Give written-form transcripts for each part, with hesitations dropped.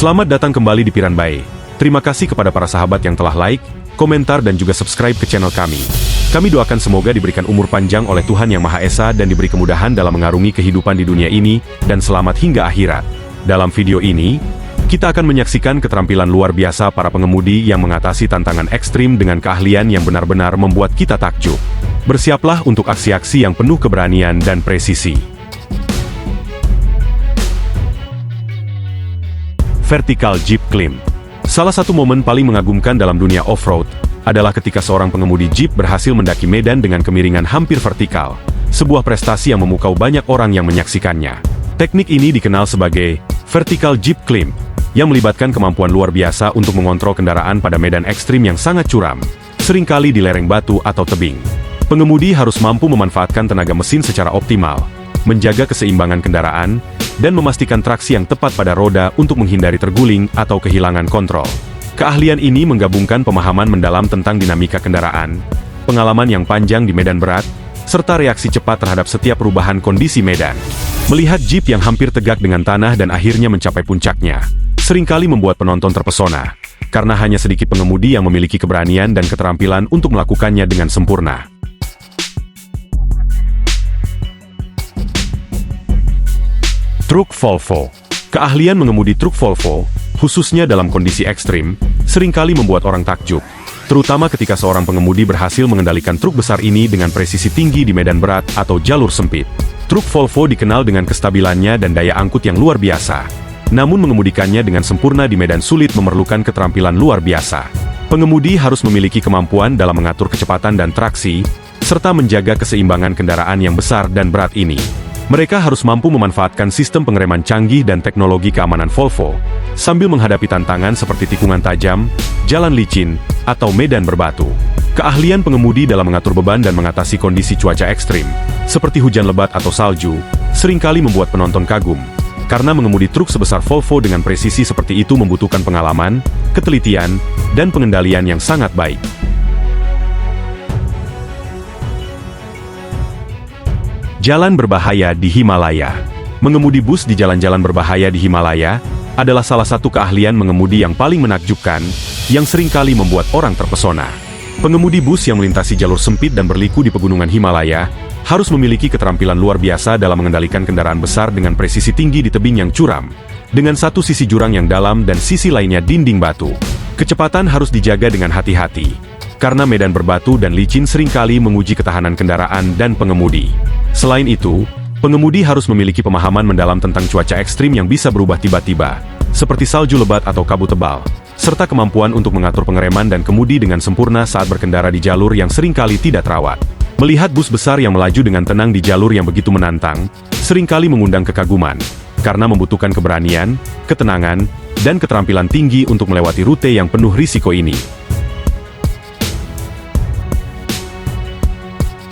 Selamat datang kembali di Piranbae. Terima kasih kepada para sahabat yang telah like, komentar dan juga subscribe ke channel kami. Kami doakan semoga diberikan umur panjang oleh Tuhan Yang Maha Esa dan diberi kemudahan dalam mengarungi kehidupan di dunia ini, dan selamat hingga akhirat. Dalam video ini, kita akan menyaksikan keterampilan luar biasa para pengemudi yang mengatasi tantangan ekstrim dengan keahlian yang benar-benar membuat kita takjub. Bersiaplah untuk aksi-aksi yang penuh keberanian dan presisi. Vertical Jeep Climb. Salah satu momen paling mengagumkan dalam dunia off-road adalah ketika seorang pengemudi Jeep berhasil mendaki medan dengan kemiringan hampir vertikal, sebuah prestasi yang memukau banyak orang yang menyaksikannya. Teknik ini dikenal sebagai Vertical Jeep Climb, yang melibatkan kemampuan luar biasa untuk mengontrol kendaraan pada medan ekstrim yang sangat curam, seringkali di lereng batu atau tebing. Pengemudi harus mampu memanfaatkan tenaga mesin secara optimal, menjaga keseimbangan kendaraan, dan memastikan traksi yang tepat pada roda untuk menghindari terguling atau kehilangan kontrol. Keahlian ini menggabungkan pemahaman mendalam tentang dinamika kendaraan, pengalaman yang panjang di medan berat, serta reaksi cepat terhadap setiap perubahan kondisi medan. Melihat Jeep yang hampir tegak dengan tanah dan akhirnya mencapai puncaknya, seringkali membuat penonton terpesona, karena hanya sedikit pengemudi yang memiliki keberanian dan keterampilan untuk melakukannya dengan sempurna. Truk Volvo. Keahlian mengemudi truk Volvo, khususnya dalam kondisi ekstrim, seringkali membuat orang takjub, terutama ketika seorang pengemudi berhasil mengendalikan truk besar ini dengan presisi tinggi di medan berat atau jalur sempit. Truk Volvo dikenal dengan kestabilannya dan daya angkut yang luar biasa, namun mengemudikannya dengan sempurna di medan sulit memerlukan keterampilan luar biasa. Pengemudi harus memiliki kemampuan dalam mengatur kecepatan dan traksi, serta menjaga keseimbangan kendaraan yang besar dan berat ini. Mereka harus mampu memanfaatkan sistem pengereman canggih dan teknologi keamanan Volvo, sambil menghadapi tantangan seperti tikungan tajam, jalan licin, atau medan berbatu. Keahlian pengemudi dalam mengatur beban dan mengatasi kondisi cuaca ekstrim, seperti hujan lebat atau salju, seringkali membuat penonton kagum, karena mengemudi truk sebesar Volvo dengan presisi seperti itu membutuhkan pengalaman, ketelitian, dan pengendalian yang sangat baik. Jalan berbahaya di Himalaya. Mengemudi bus di jalan-jalan berbahaya di Himalaya adalah salah satu keahlian mengemudi yang paling menakjubkan, yang seringkali membuat orang terpesona. Pengemudi bus yang melintasi jalur sempit dan berliku di pegunungan Himalaya harus memiliki keterampilan luar biasa dalam mengendalikan kendaraan besar dengan presisi tinggi di tebing yang curam, dengan satu sisi jurang yang dalam dan sisi lainnya dinding batu. Kecepatan harus dijaga dengan hati-hati, karena medan berbatu dan licin seringkali menguji ketahanan kendaraan dan pengemudi. Selain itu, pengemudi harus memiliki pemahaman mendalam tentang cuaca ekstrim yang bisa berubah tiba-tiba, seperti salju lebat atau kabut tebal, serta kemampuan untuk mengatur pengereman dan kemudi dengan sempurna saat berkendara di jalur yang seringkali tidak terawat. Melihat bus besar yang melaju dengan tenang di jalur yang begitu menantang, seringkali mengundang kekaguman, karena membutuhkan keberanian, ketenangan, dan keterampilan tinggi untuk melewati rute yang penuh risiko ini.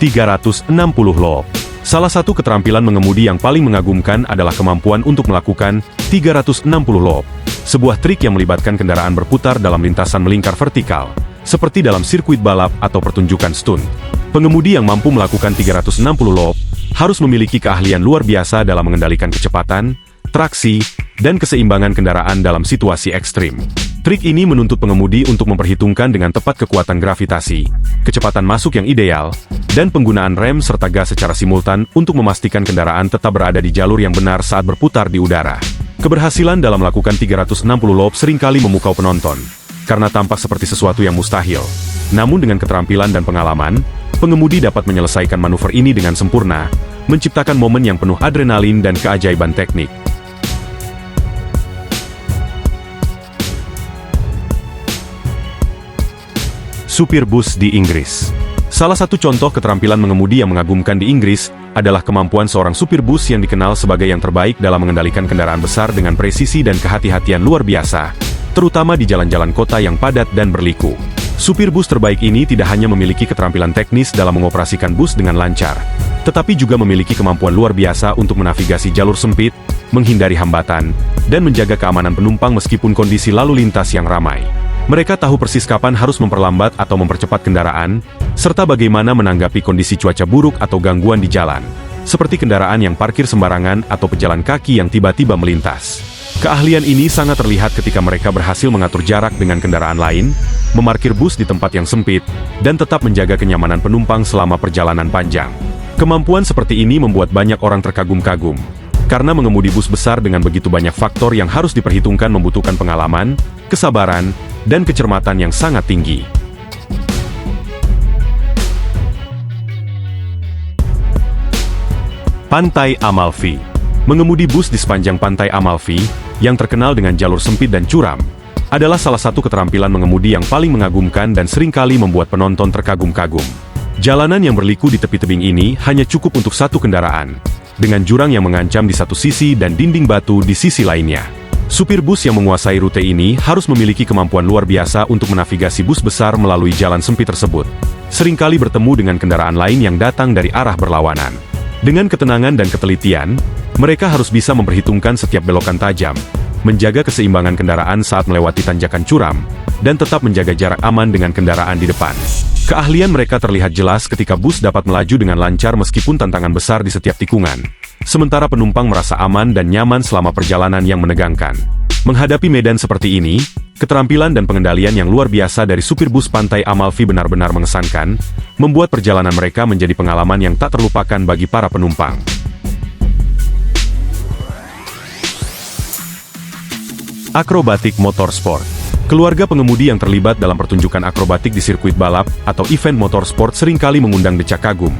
360 loop. Salah satu keterampilan mengemudi yang paling mengagumkan adalah kemampuan untuk melakukan 360 loop, sebuah trik yang melibatkan kendaraan berputar dalam lintasan melingkar vertikal, seperti dalam sirkuit balap atau pertunjukan stunt. Pengemudi yang mampu melakukan 360 loop harus memiliki keahlian luar biasa dalam mengendalikan kecepatan, traksi, dan keseimbangan kendaraan dalam situasi ekstrim. Trik ini menuntut pengemudi untuk memperhitungkan dengan tepat kekuatan gravitasi, kecepatan masuk yang ideal, dan penggunaan rem serta gas secara simultan untuk memastikan kendaraan tetap berada di jalur yang benar saat berputar di udara. Keberhasilan dalam melakukan 360 loop seringkali memukau penonton, karena tampak seperti sesuatu yang mustahil. Namun dengan keterampilan dan pengalaman, pengemudi dapat menyelesaikan manuver ini dengan sempurna, menciptakan momen yang penuh adrenalin dan keajaiban teknik. Supir bus di Inggris. Salah satu contoh keterampilan mengemudi yang mengagumkan di Inggris adalah kemampuan seorang supir bus yang dikenal sebagai yang terbaik dalam mengendalikan kendaraan besar dengan presisi dan kehati-hatian luar biasa, terutama di jalan-jalan kota yang padat dan berliku. Supir bus terbaik ini tidak hanya memiliki keterampilan teknis dalam mengoperasikan bus dengan lancar, tetapi juga memiliki kemampuan luar biasa untuk menavigasi jalur sempit, menghindari hambatan, dan menjaga keamanan penumpang meskipun kondisi lalu lintas yang ramai. Mereka tahu persis kapan harus memperlambat atau mempercepat kendaraan, serta bagaimana menanggapi kondisi cuaca buruk atau gangguan di jalan, seperti kendaraan yang parkir sembarangan atau pejalan kaki yang tiba-tiba melintas. Keahlian ini sangat terlihat ketika mereka berhasil mengatur jarak dengan kendaraan lain, memarkir bus di tempat yang sempit, dan tetap menjaga kenyamanan penumpang selama perjalanan panjang. Kemampuan seperti ini membuat banyak orang terkagum-kagum, karena mengemudi bus besar dengan begitu banyak faktor yang harus diperhitungkan membutuhkan pengalaman, kesabaran, dan kecermatan yang sangat tinggi. Pantai Amalfi. Mengemudi bus di sepanjang Pantai Amalfi, yang terkenal dengan jalur sempit dan curam, adalah salah satu keterampilan mengemudi yang paling mengagumkan dan seringkali membuat penonton terkagum-kagum. Jalanan yang berliku di tepi tebing ini hanya cukup untuk satu kendaraan, dengan jurang yang mengancam di satu sisi dan dinding batu di sisi lainnya. Supir bus yang menguasai rute ini harus memiliki kemampuan luar biasa untuk menavigasi bus besar melalui jalan sempit tersebut, seringkali bertemu dengan kendaraan lain yang datang dari arah berlawanan. Dengan ketenangan dan ketelitian, mereka harus bisa memperhitungkan setiap belokan tajam, menjaga keseimbangan kendaraan saat melewati tanjakan curam, dan tetap menjaga jarak aman dengan kendaraan di depan. Keahlian mereka terlihat jelas ketika bus dapat melaju dengan lancar meskipun tantangan besar di setiap tikungan, sementara penumpang merasa aman dan nyaman selama perjalanan yang menegangkan. Menghadapi medan seperti ini, keterampilan dan pengendalian yang luar biasa dari supir bus Pantai Amalfi benar-benar mengesankan, membuat perjalanan mereka menjadi pengalaman yang tak terlupakan bagi para penumpang. Akrobatik motorsport. Keluarga pengemudi yang terlibat dalam pertunjukan akrobatik di sirkuit balap atau event motorsport seringkali mengundang decak kagum,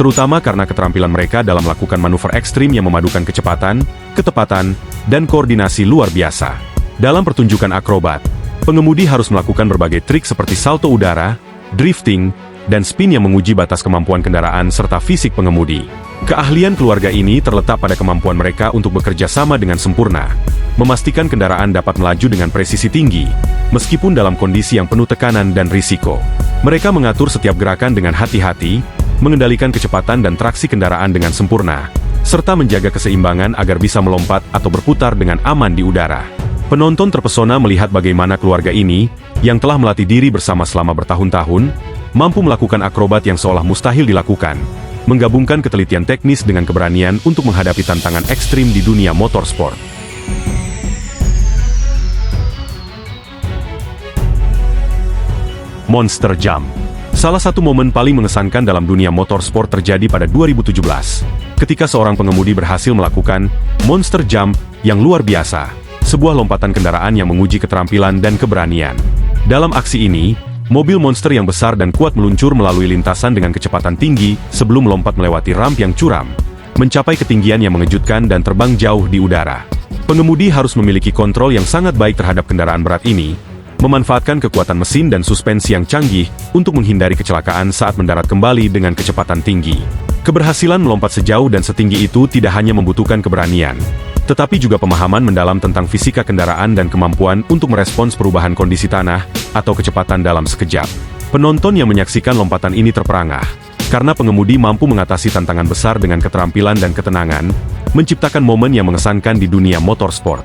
terutama karena keterampilan mereka dalam melakukan manuver ekstrim yang memadukan kecepatan, ketepatan, dan koordinasi luar biasa. Dalam pertunjukan akrobat, pengemudi harus melakukan berbagai trik seperti salto udara, drifting, dan spin yang menguji batas kemampuan kendaraan serta fisik pengemudi. Keahlian keluarga ini terletak pada kemampuan mereka untuk bekerja sama dengan sempurna, memastikan kendaraan dapat melaju dengan presisi tinggi, meskipun dalam kondisi yang penuh tekanan dan risiko. Mereka mengatur setiap gerakan dengan hati-hati, mengendalikan kecepatan dan traksi kendaraan dengan sempurna, serta menjaga keseimbangan agar bisa melompat atau berputar dengan aman di udara. Penonton terpesona melihat bagaimana keluarga ini, yang telah melatih diri bersama selama bertahun-tahun, mampu melakukan akrobat yang seolah mustahil dilakukan, menggabungkan ketelitian teknis dengan keberanian untuk menghadapi tantangan ekstrim di dunia motorsport. Monster Jump. Salah satu momen paling mengesankan dalam dunia motorsport terjadi pada 2017, ketika seorang pengemudi berhasil melakukan Monster Jump yang luar biasa, sebuah lompatan kendaraan yang menguji keterampilan dan keberanian. Dalam aksi ini, mobil monster yang besar dan kuat meluncur melalui lintasan dengan kecepatan tinggi sebelum melompat melewati ramp yang curam, mencapai ketinggian yang mengejutkan dan terbang jauh di udara. Pengemudi harus memiliki kontrol yang sangat baik terhadap kendaraan berat ini, memanfaatkan kekuatan mesin dan suspensi yang canggih untuk menghindari kecelakaan saat mendarat kembali dengan kecepatan tinggi. Keberhasilan melompat sejauh dan setinggi itu tidak hanya membutuhkan keberanian, tetapi juga pemahaman mendalam tentang fisika kendaraan dan kemampuan untuk merespons perubahan kondisi tanah atau kecepatan dalam sekejap. Penonton yang menyaksikan lompatan ini terperangah, karena pengemudi mampu mengatasi tantangan besar dengan keterampilan dan ketenangan, menciptakan momen yang mengesankan di dunia motorsport.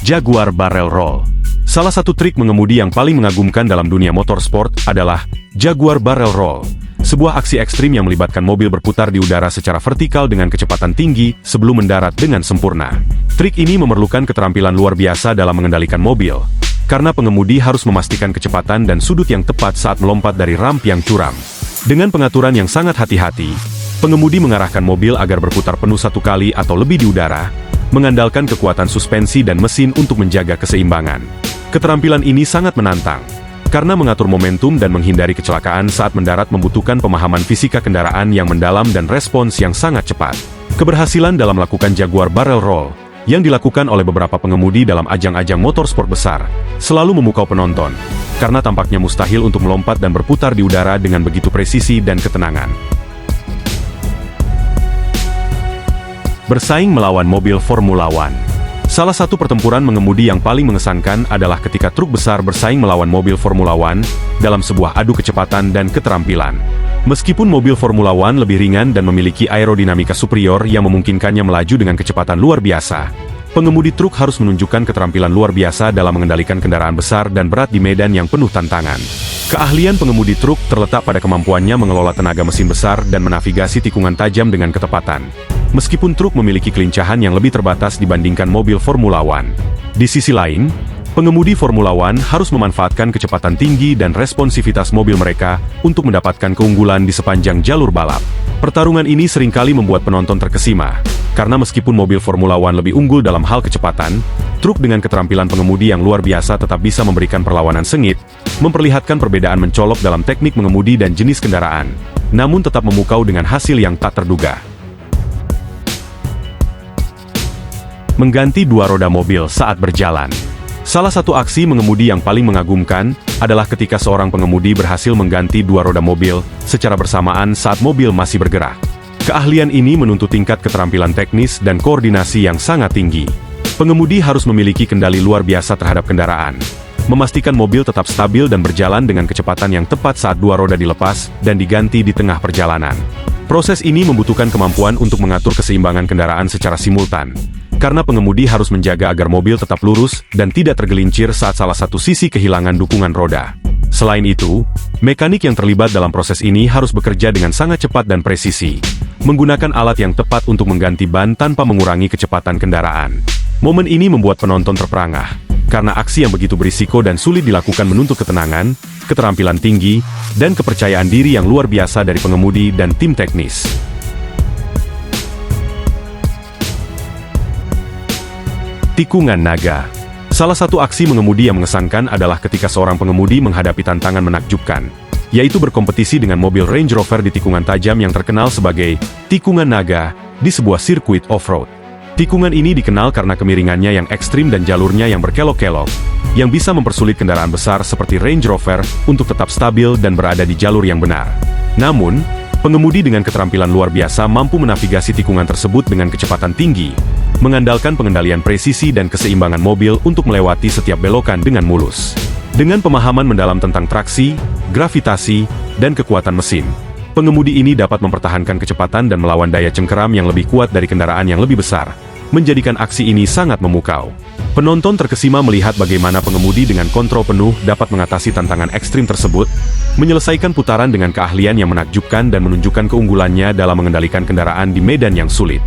Jaguar Barrel Roll. Salah satu trik mengemudi yang paling mengagumkan dalam dunia motorsport adalah Jaguar Barrel Roll, sebuah aksi ekstrim yang melibatkan mobil berputar di udara secara vertikal dengan kecepatan tinggi sebelum mendarat dengan sempurna. Trik ini memerlukan keterampilan luar biasa dalam mengendalikan mobil, karena pengemudi harus memastikan kecepatan dan sudut yang tepat saat melompat dari ramp yang curam. Dengan pengaturan yang sangat hati-hati, pengemudi mengarahkan mobil agar berputar penuh satu kali atau lebih di udara, mengandalkan kekuatan suspensi dan mesin untuk menjaga keseimbangan. Keterampilan ini sangat menantang, karena mengatur momentum dan menghindari kecelakaan saat mendarat membutuhkan pemahaman fisika kendaraan yang mendalam dan respons yang sangat cepat. Keberhasilan dalam melakukan Jaguar Barrel Roll, yang dilakukan oleh beberapa pengemudi dalam ajang-ajang motorsport besar, selalu memukau penonton, karena tampaknya mustahil untuk melompat dan berputar di udara dengan begitu presisi dan ketenangan. Bersaing melawan mobil Formula One. Salah satu pertempuran mengemudi yang paling mengesankan adalah ketika truk besar bersaing melawan mobil Formula One dalam sebuah adu kecepatan dan keterampilan. Meskipun mobil Formula One lebih ringan dan memiliki aerodinamika superior yang memungkinkannya melaju dengan kecepatan luar biasa, Pengemudi truk harus menunjukkan keterampilan luar biasa dalam mengendalikan kendaraan besar dan berat di medan yang penuh tantangan. Keahlian pengemudi truk terletak pada kemampuannya mengelola tenaga mesin besar dan menavigasi tikungan tajam dengan ketepatan. Meskipun truk memiliki kelincahan yang lebih terbatas dibandingkan mobil Formula One. Di sisi lain, pengemudi Formula One harus memanfaatkan kecepatan tinggi dan responsivitas mobil mereka untuk mendapatkan keunggulan di sepanjang jalur balap. Pertarungan ini seringkali membuat penonton terkesima, karena meskipun mobil Formula One lebih unggul dalam hal kecepatan, truk dengan keterampilan pengemudi yang luar biasa tetap bisa memberikan perlawanan sengit, memperlihatkan perbedaan mencolok dalam teknik mengemudi dan jenis kendaraan, namun tetap memukau dengan hasil yang tak terduga. Mengganti dua roda mobil saat berjalan. Salah satu aksi mengemudi yang paling mengagumkan adalah ketika seorang pengemudi berhasil mengganti dua roda mobil secara bersamaan saat mobil masih bergerak. Keahlian ini menuntut tingkat keterampilan teknis dan koordinasi yang sangat tinggi. Pengemudi harus memiliki kendali luar biasa terhadap kendaraan, memastikan mobil tetap stabil dan berjalan dengan kecepatan yang tepat saat dua roda dilepas dan diganti di tengah perjalanan. Proses ini membutuhkan kemampuan untuk mengatur keseimbangan kendaraan secara simultan, karena pengemudi harus menjaga agar mobil tetap lurus dan tidak tergelincir saat salah satu sisi kehilangan dukungan roda. Selain itu, mekanik yang terlibat dalam proses ini harus bekerja dengan sangat cepat dan presisi, menggunakan alat yang tepat untuk mengganti ban tanpa mengurangi kecepatan kendaraan. Momen ini membuat penonton terperangah, karena aksi yang begitu berisiko dan sulit dilakukan menuntut ketenangan, keterampilan tinggi, dan kepercayaan diri yang luar biasa dari pengemudi dan tim teknis. Tikungan naga. Salah satu aksi mengemudi yang mengesankan adalah ketika seorang pengemudi menghadapi tantangan menakjubkan, yaitu berkompetisi dengan mobil Range Rover di tikungan tajam yang terkenal sebagai tikungan naga di sebuah sirkuit off-road. Tikungan ini dikenal karena kemiringannya yang ekstrim dan jalurnya yang berkelok-kelok, yang bisa mempersulit kendaraan besar seperti Range Rover untuk tetap stabil dan berada di jalur yang benar. Namun, pengemudi dengan keterampilan luar biasa mampu menavigasi tikungan tersebut dengan kecepatan tinggi, mengandalkan pengendalian presisi dan keseimbangan mobil untuk melewati setiap belokan dengan mulus. Dengan pemahaman mendalam tentang traksi, gravitasi, dan kekuatan mesin, pengemudi ini dapat mempertahankan kecepatan dan melawan daya cengkeram yang lebih kuat dari kendaraan yang lebih besar, menjadikan aksi ini sangat memukau. Penonton terkesima melihat bagaimana pengemudi dengan kontrol penuh dapat mengatasi tantangan ekstrim tersebut, menyelesaikan putaran dengan keahlian yang menakjubkan dan menunjukkan keunggulannya dalam mengendalikan kendaraan di medan yang sulit.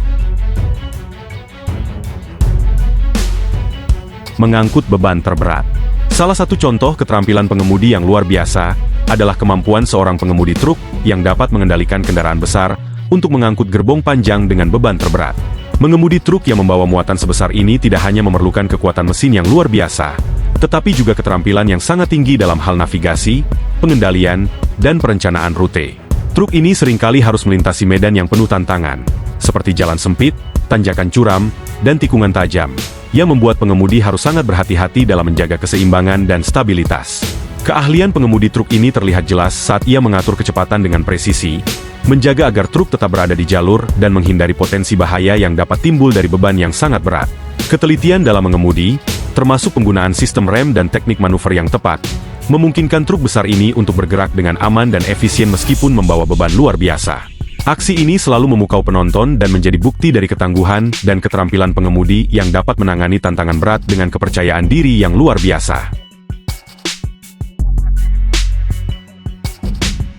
Mengangkut beban terberat. Salah satu contoh keterampilan pengemudi yang luar biasa adalah kemampuan seorang pengemudi truk yang dapat mengendalikan kendaraan besar untuk mengangkut gerbong panjang dengan beban terberat. Mengemudi truk yang membawa muatan sebesar ini tidak hanya memerlukan kekuatan mesin yang luar biasa, tetapi juga keterampilan yang sangat tinggi dalam hal navigasi, pengendalian, dan perencanaan rute. Truk ini seringkali harus melintasi medan yang penuh tantangan, seperti jalan sempit, tanjakan curam, dan tikungan tajam, yang membuat pengemudi harus sangat berhati-hati dalam menjaga keseimbangan dan stabilitas. Keahlian pengemudi truk ini terlihat jelas saat ia mengatur kecepatan dengan presisi, menjaga agar truk tetap berada di jalur dan menghindari potensi bahaya yang dapat timbul dari beban yang sangat berat. Ketelitian dalam mengemudi, termasuk penggunaan sistem rem dan teknik manuver yang tepat, memungkinkan truk besar ini untuk bergerak dengan aman dan efisien meskipun membawa beban luar biasa. Aksi ini selalu memukau penonton dan menjadi bukti dari ketangguhan dan keterampilan pengemudi yang dapat menangani tantangan berat dengan kepercayaan diri yang luar biasa.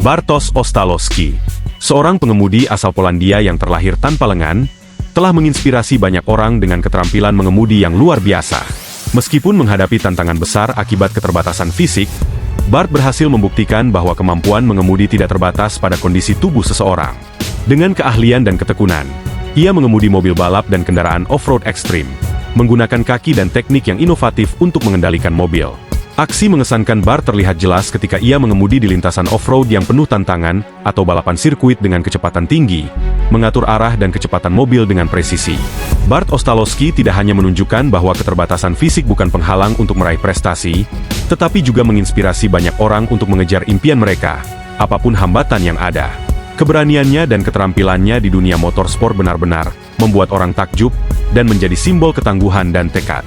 Bartosz Ostalowski, seorang pengemudi asal Polandia yang terlahir tanpa lengan, telah menginspirasi banyak orang dengan keterampilan mengemudi yang luar biasa. Meskipun menghadapi tantangan besar akibat keterbatasan fisik, Bart berhasil membuktikan bahwa kemampuan mengemudi tidak terbatas pada kondisi tubuh seseorang. Dengan keahlian dan ketekunan, ia mengemudi mobil balap dan kendaraan off-road ekstrim, menggunakan kaki dan teknik yang inovatif untuk mengendalikan mobil. Aksi mengesankan Bart terlihat jelas ketika ia mengemudi di lintasan off-road yang penuh tantangan atau balapan sirkuit dengan kecepatan tinggi, mengatur arah dan kecepatan mobil dengan presisi. Bart Ostalowski tidak hanya menunjukkan bahwa keterbatasan fisik bukan penghalang untuk meraih prestasi, tetapi juga menginspirasi banyak orang untuk mengejar impian mereka, apapun hambatan yang ada. Keberaniannya dan keterampilannya di dunia motorsport benar-benar membuat orang takjub dan menjadi simbol ketangguhan dan tekad.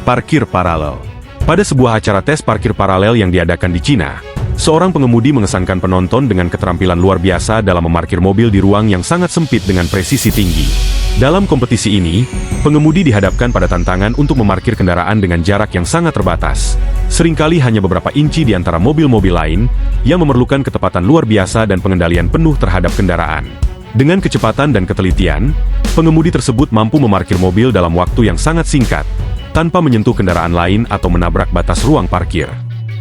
Parkir paralel. Pada sebuah acara tes parkir paralel yang diadakan di Cina, Seorang pengemudi mengesankan penonton dengan keterampilan luar biasa dalam memarkir mobil di ruang yang sangat sempit dengan presisi tinggi. Dalam kompetisi ini, pengemudi dihadapkan pada tantangan untuk memarkir kendaraan dengan jarak yang sangat terbatas. Seringkali hanya beberapa inci di antara mobil-mobil lain, yang memerlukan ketepatan luar biasa dan pengendalian penuh terhadap kendaraan. Dengan kecepatan dan ketelitian, pengemudi tersebut mampu memarkir mobil dalam waktu yang sangat singkat, tanpa menyentuh kendaraan lain atau menabrak batas ruang parkir.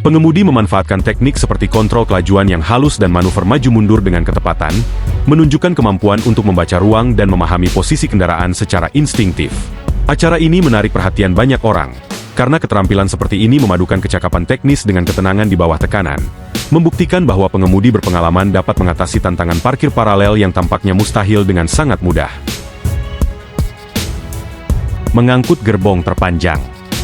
Pengemudi memanfaatkan teknik seperti kontrol kelajuan yang halus dan manuver maju mundur dengan ketepatan, menunjukkan kemampuan untuk membaca ruang dan memahami posisi kendaraan secara instingtif. Acara ini menarik perhatian banyak orang, karena keterampilan seperti ini memadukan kecakapan teknis dengan ketenangan di bawah tekanan, membuktikan bahwa pengemudi berpengalaman dapat mengatasi tantangan parkir paralel yang tampaknya mustahil dengan sangat mudah. Mengangkut gerbong terpanjang.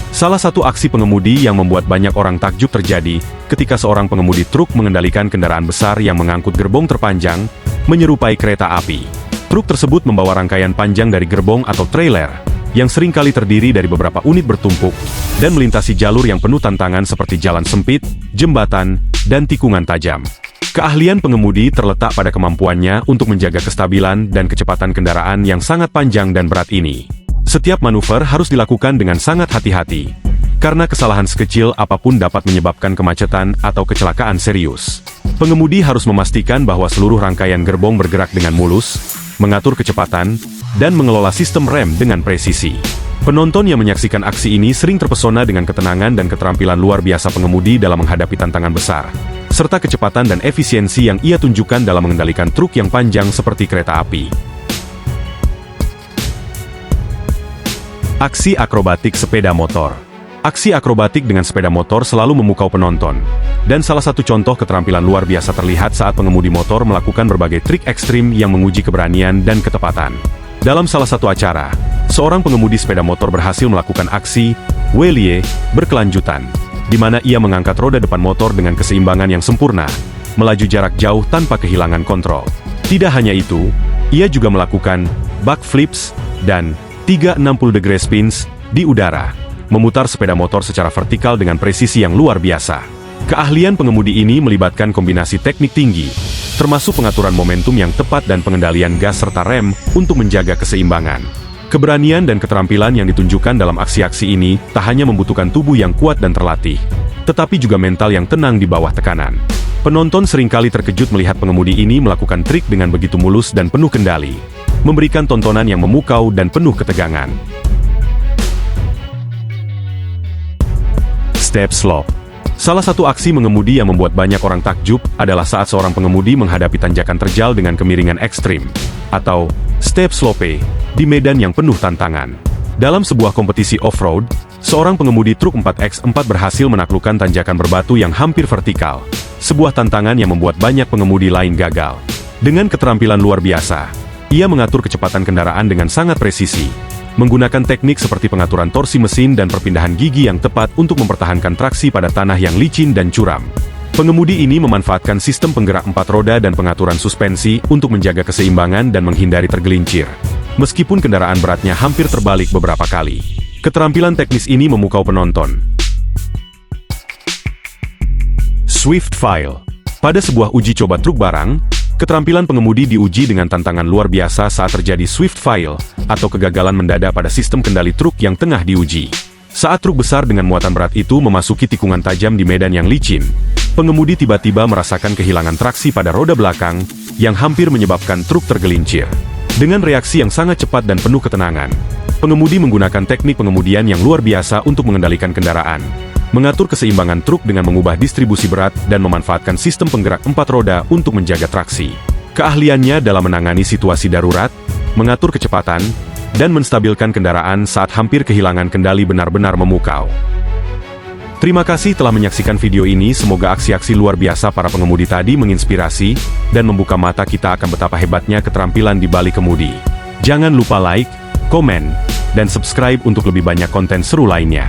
Salah satu aksi pengemudi yang membuat banyak orang takjub terjadi ketika seorang pengemudi truk mengendalikan kendaraan besar yang mengangkut gerbong terpanjang, menyerupai kereta api. Truk tersebut membawa rangkaian panjang dari gerbong atau trailer, yang seringkali terdiri dari beberapa unit bertumpuk, dan melintasi jalur yang penuh tantangan seperti jalan sempit, jembatan, dan tikungan tajam. Keahlian pengemudi terletak pada kemampuannya untuk menjaga kestabilan dan kecepatan kendaraan yang sangat panjang dan berat ini. Setiap manuver harus dilakukan dengan sangat hati-hati, karena kesalahan sekecil apapun dapat menyebabkan kemacetan atau kecelakaan serius. Pengemudi harus memastikan bahwa seluruh rangkaian gerbong bergerak dengan mulus, mengatur kecepatan, dan mengelola sistem rem dengan presisi. Penonton yang menyaksikan aksi ini sering terpesona dengan ketenangan dan keterampilan luar biasa pengemudi dalam menghadapi tantangan besar, serta kecepatan dan efisiensi yang ia tunjukkan dalam mengendalikan truk yang panjang seperti kereta api. Aksi akrobatik sepeda motor. Aksi akrobatik dengan sepeda motor selalu memukau penonton, dan salah satu contoh keterampilan luar biasa terlihat saat pengemudi motor melakukan berbagai trik ekstrim yang menguji keberanian dan ketepatan. Dalam salah satu acara, seorang pengemudi sepeda motor berhasil melakukan aksi wheelie berkelanjutan, di mana ia mengangkat roda depan motor dengan keseimbangan yang sempurna, melaju jarak jauh tanpa kehilangan kontrol. Tidak hanya itu, ia juga melakukan backflips dan 360 degree spins di udara, memutar sepeda motor secara vertikal dengan presisi yang luar biasa. Keahlian pengemudi ini melibatkan kombinasi teknik tinggi, termasuk pengaturan momentum yang tepat dan pengendalian gas serta rem untuk menjaga keseimbangan. Keberanian dan keterampilan yang ditunjukkan dalam aksi-aksi ini tak hanya membutuhkan tubuh yang kuat dan terlatih, tetapi juga mental yang tenang di bawah tekanan. Penonton seringkali terkejut melihat pengemudi ini melakukan trik dengan begitu mulus dan penuh kendali, memberikan tontonan yang memukau dan penuh ketegangan. Step slope. Salah satu aksi mengemudi yang membuat banyak orang takjub adalah saat seorang pengemudi menghadapi tanjakan terjal dengan kemiringan ekstrim, atau step slope, di medan yang penuh tantangan. Dalam sebuah kompetisi off-road, seorang pengemudi truk 4x4 berhasil menaklukkan tanjakan berbatu yang hampir vertikal, sebuah tantangan yang membuat banyak pengemudi lain gagal. Dengan keterampilan luar biasa, ia mengatur kecepatan kendaraan dengan sangat presisi, menggunakan teknik seperti pengaturan torsi mesin dan perpindahan gigi yang tepat untuk mempertahankan traksi pada tanah yang licin dan curam. Pengemudi ini memanfaatkan sistem penggerak 4 roda dan pengaturan suspensi untuk menjaga keseimbangan dan menghindari tergelincir, meskipun kendaraan beratnya hampir terbalik beberapa kali. Keterampilan teknis ini memukau penonton. Swift File. Pada sebuah uji coba truk barang, keterampilan pengemudi diuji dengan tantangan luar biasa saat terjadi swift fail, atau kegagalan mendadak pada sistem kendali truk yang tengah diuji. Saat truk besar dengan muatan berat itu memasuki tikungan tajam di medan yang licin, pengemudi tiba-tiba merasakan kehilangan traksi pada roda belakang, yang hampir menyebabkan truk tergelincir. Dengan reaksi yang sangat cepat dan penuh ketenangan, pengemudi menggunakan teknik pengemudian yang luar biasa untuk mengendalikan kendaraan, mengatur keseimbangan truk dengan mengubah distribusi berat dan memanfaatkan sistem penggerak 4 roda untuk menjaga traksi. Keahliannya dalam menangani situasi darurat, mengatur kecepatan, dan menstabilkan kendaraan saat hampir kehilangan kendali benar-benar memukau. Terima kasih telah menyaksikan video ini. Semoga aksi-aksi luar biasa para pengemudi tadi menginspirasi dan membuka mata kita akan betapa hebatnya keterampilan di balik kemudi. Jangan lupa like, komen, dan subscribe untuk lebih banyak konten seru lainnya.